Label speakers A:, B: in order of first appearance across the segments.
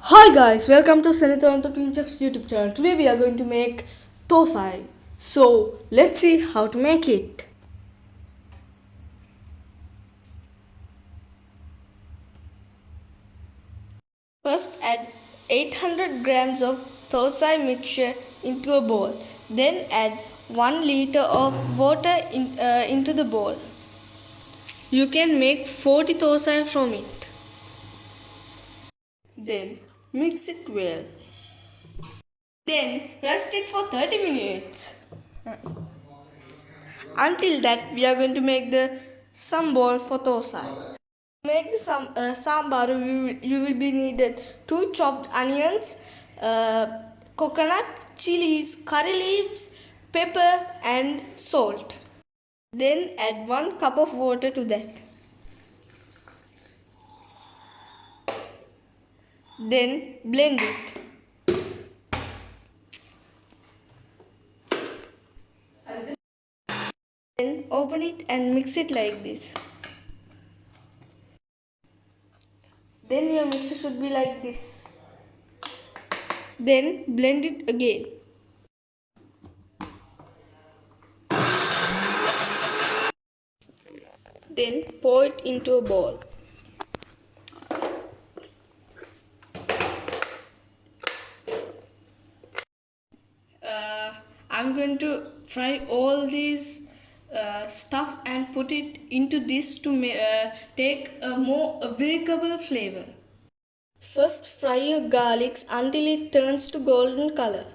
A: Hi guys, welcome to Senator and the Twin Chef's YouTube channel. Today we are going to make Thosai. So let's see how to make it. First add 800 grams of Thosai mixture into a bowl. Then add 1 liter of water into the bowl. You can make 40 Thosai from it. Then mix it well. Then rest it for 30 minutes. Until that, we are going to make the sambal for Thosai. To make the sambar, you will be needed 2 chopped onions, coconut, chilies, curry leaves, pepper and salt. Then add 1 cup of water to that. Then blend it. Then open it and mix it like this. Then your mixture should be like this. Then blend it again. Then pour it into a bowl. I'm going to fry all these stuff and put it into this to take a more available flavor. First fry your garlics until it turns to golden color.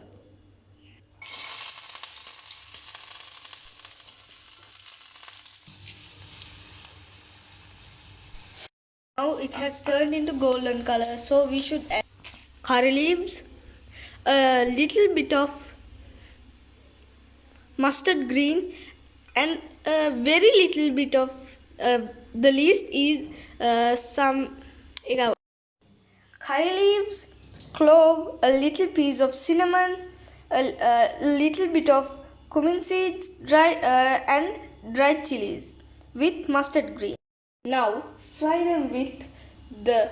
A: Now it has turned into golden color, so we should add curry leaves, a little bit of mustard green and a very little bit of the least is some curry leaves, clove, a little piece of cinnamon, a little bit of cumin seeds, and dried chilies with mustard green. Now fry them with the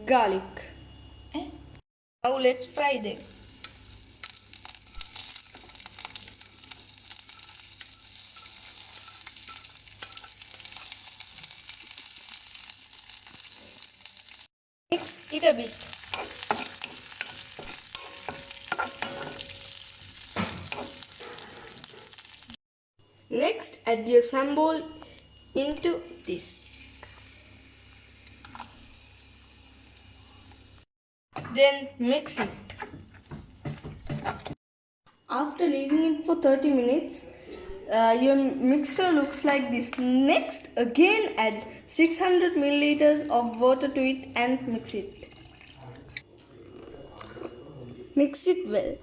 A: garlic. Now let's fry them. Mix it a bit. Next, add your sambal into this. Then mix it. After leaving it for 30 minutes, your mixture looks like this. Next, again add 600 milliliters of water to it and mix it. Mix it well.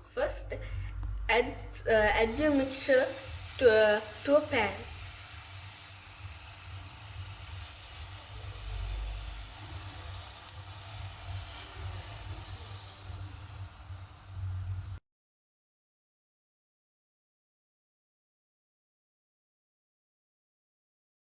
A: First, add your mixture to a pan.